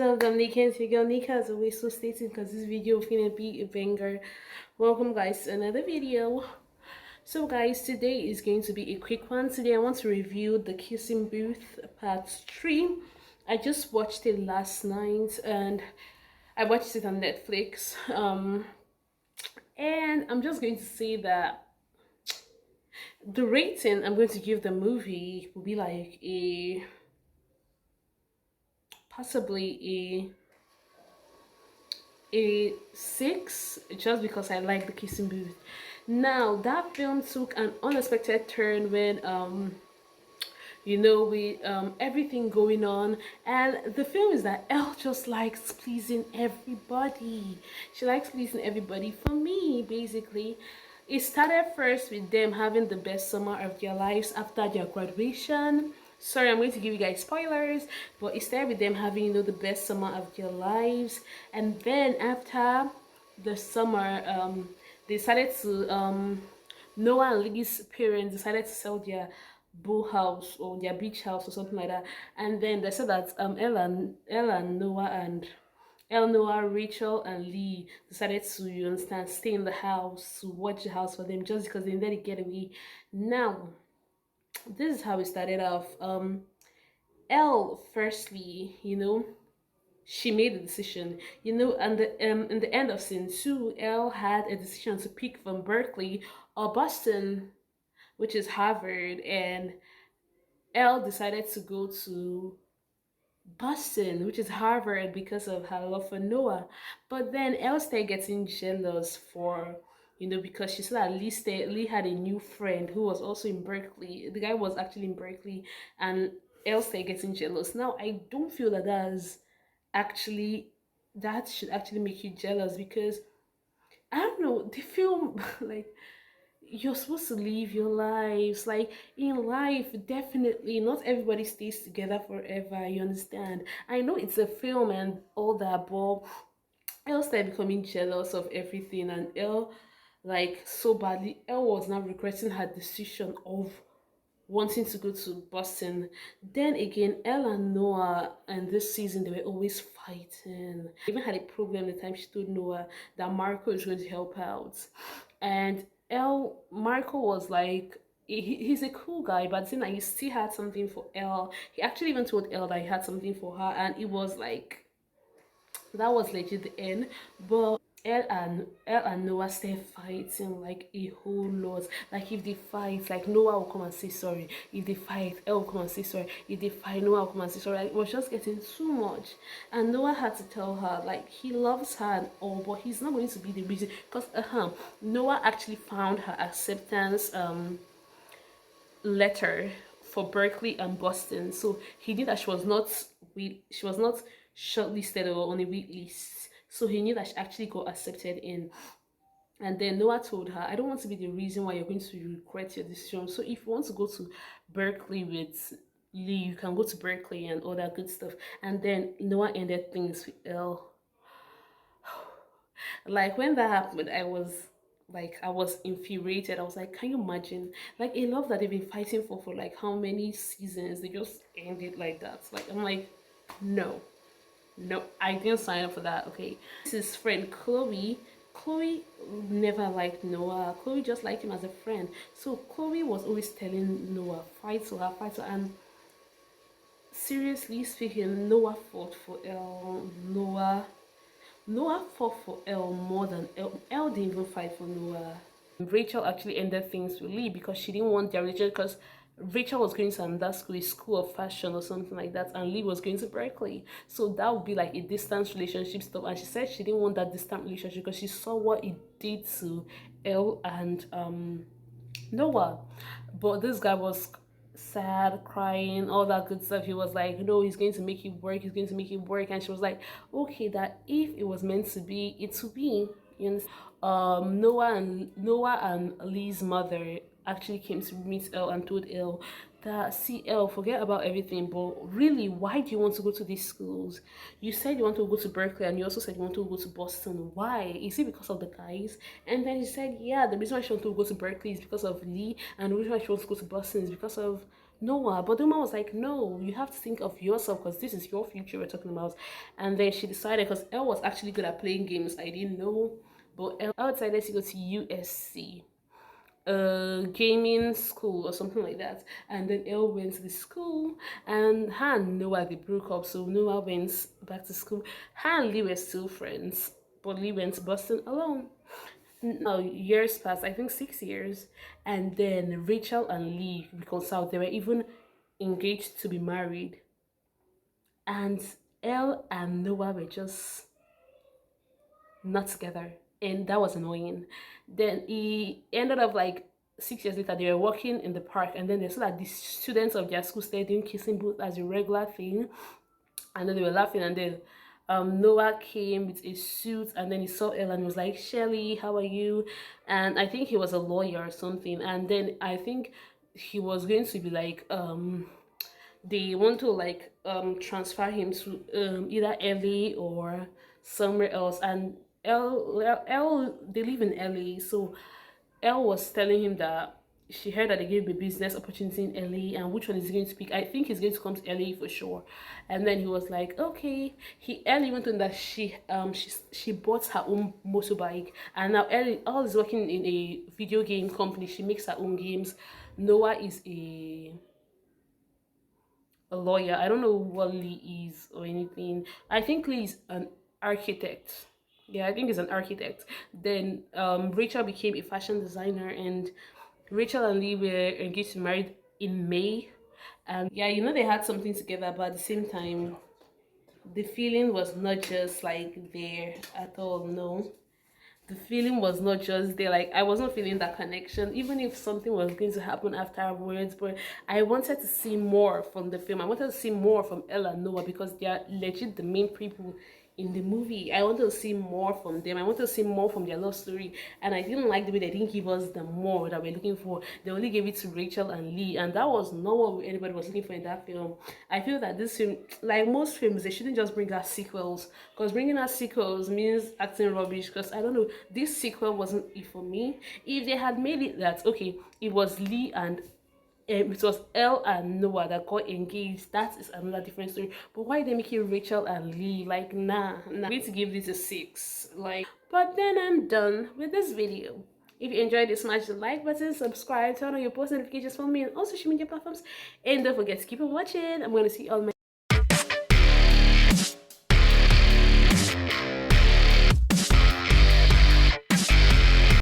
Welcome, Nika. It's your girl Nika, as always. So stay tuned because this video is gonna be a banger. Welcome, guys, to another video. So, guys, today is going to be a quick one. Today, I want to review The Kissing Booth Part 3. I just watched it last night and I watched it on Netflix. And I'm just going to say that the rating I'm going to give the movie will be like possibly a 6, just because I like The Kissing Booth. Now that film took an unexpected turn when with everything going on, and the film is that Elle just likes pleasing everybody. She likes pleasing everybody. For me, basically, it started first with them having the best summer of their lives after their graduation. Sorry, I'm going to give you guys spoilers, but it started with them having, the best summer of their lives. And then after the summer, they decided to Noah and Lee's parents decided to sell their boat house or their beach house or something like that. And then they said that Ella, Noah, and Noah, Rachel, and Lee decided to, you understand, stay in the house to watch the house for them just because they needed to get away. Now, this is how it started off. Elle, firstly, she made a decision, and in the end of scene 2, Elle had a decision to pick from Berkeley or Boston, which is Harvard, and Elle decided to go to Boston, which is Harvard, because of her love for Noah. But then Elle started getting jealous because she said at least Lee had a new friend who was also in Berkeley. The guy was actually in Berkeley, and Elle started getting jealous. Now, I don't feel that should actually make you jealous, because I don't know, the film like, you're supposed to live your lives. Like, in life, definitely not everybody stays together forever, you understand? I know it's a film and all that, but Elle started becoming jealous of everything, and Elle, like, so badly, Elle was now regretting her decision of wanting to go to Boston. Then again, Elle and Noah, and this season, they were always fighting. They even had a problem the time she told Noah that Marco is going to help out. And Marco was like, he's a cool guy, but then he still had something for Elle. He actually even told Elle that he had something for her, and it was like, that was legit the end. But Elle and Noah stay fighting like a whole lot. Like, if they fight, like, Noah will come and say sorry. If they fight, Elle will come and say sorry. If they fight, Noah will come and say sorry. Like, it was just getting too much. And Noah had to tell her, like, he loves her and all, but he's not going to be the reason. Because Noah actually found her acceptance letter for Berkeley and Boston. So he knew that she was not shortlisted or on a wait list. So he knew that she actually got accepted in. And then Noah told her, I don't want to be the reason why you're going to regret your decision. So if you want to go to Berkeley with Lee, you can go to Berkeley and all that good stuff. And then Noah ended things with Elle. Like, when that happened, I was infuriated. I was like, can you imagine? Like, a love that they've been fighting for like how many seasons, they just ended like that. Like, I'm like, no, I didn't sign up for that. Okay, this is friend Chloe. Chloe never liked Noah. Chloe just liked him as a friend. So Chloe was always telling Noah, fight to her, and seriously speaking, Noah fought for Elle. Noah fought for Elle more than Elle. Elle didn't even fight for Noah. Rachel actually ended things with Lee because she didn't want their relationship, because Rachel was going to another school, a school of fashion or something like that, and Lee was going to Berkeley. So that would be like a distance relationship stuff. And she said she didn't want that distant relationship because she saw what it did to Elle and Noah. But this guy was sad, crying, all that good stuff. He was like, no, he's going to make it work, he's going to make it work. And she was like, okay, that if it was meant to be, it would be. You understand? Noah and Lee's mother actually came to meet Elle and told Elle that, see, Elle, forget about everything, but really, why do you want to go to these schools? You said you want to go to Berkeley, and you also said you want to go to Boston. Why? Is it because of the guys? And then she said, yeah, the reason why she wants to go to Berkeley is because of Lee, and the reason why she wants to go to Boston is because of Noah. But the woman was like, no, you have to think of yourself because this is your future we're talking about. And then she decided, because Elle was actually good at playing games, I didn't know, but Elle decided to go to USC, gaming school or something like that. And then Elle went to the school, and her and Noah, they broke up, so Noah went back to school. Her and Lee were still friends, but Lee went to Boston alone. Now years passed, I think 6 years, and then Rachel and Lee reconciled. They were even engaged to be married, and Elle and Noah were just not together, and that was annoying. Then he ended up like 6 years later, they were walking in the park, and then they saw that the students of their school started doing kissing booth as a regular thing, and then they were laughing, and then Noah came with a suit, and then he saw Elle and he was like, Shelly, how are you? And I think he was a lawyer or something, and then I think he was going to be like they want to like transfer him to either LA or somewhere else. And L they live in LA, so Elle was telling him that she heard that they gave him a business opportunity in LA, and which one is he going to pick. I think he's going to come to LA for sure. And then he was like, okay. Elle even told him that she bought her own motorbike, and now Elle is working in a video game company. She makes her own games. Noah is a lawyer. I don't know what Lee is or anything. I think Lee is an architect. Yeah, I think he's an architect. Then Rachel became a fashion designer, and Rachel and Lee were engaged to married in May. And yeah, you know, they had something together, but at the same time, the feeling was not just like there at all. No, the feeling was not just there. Like, I wasn't feeling that connection, even if something was going to happen afterwards. But I wanted to see more from the film. I wanted to see more from Elle and Noah, because they are legit the main people in the movie. I wanted to see more from them. I wanted to see more from their love story, and I didn't like the way they didn't give us the more that we're looking for. They only gave it to Rachel and Lee, and that was not what anybody was looking for in that film. I feel that this film, like most films, they shouldn't just bring us sequels, because bringing us sequels means acting rubbish. Because I don't know, this sequel wasn't it for me. If they had made it that, okay, it was Lee and it was Elle and Noah that got engaged, that is another different story. But why they make it Rachel and Lee? Like, nah. I'm going to give this a 6. Like, but then I'm done with this video. If you enjoyed this, smash the like button, subscribe, turn on your post notifications for me on all social media platforms, and don't forget to keep on watching. I'm going to see all my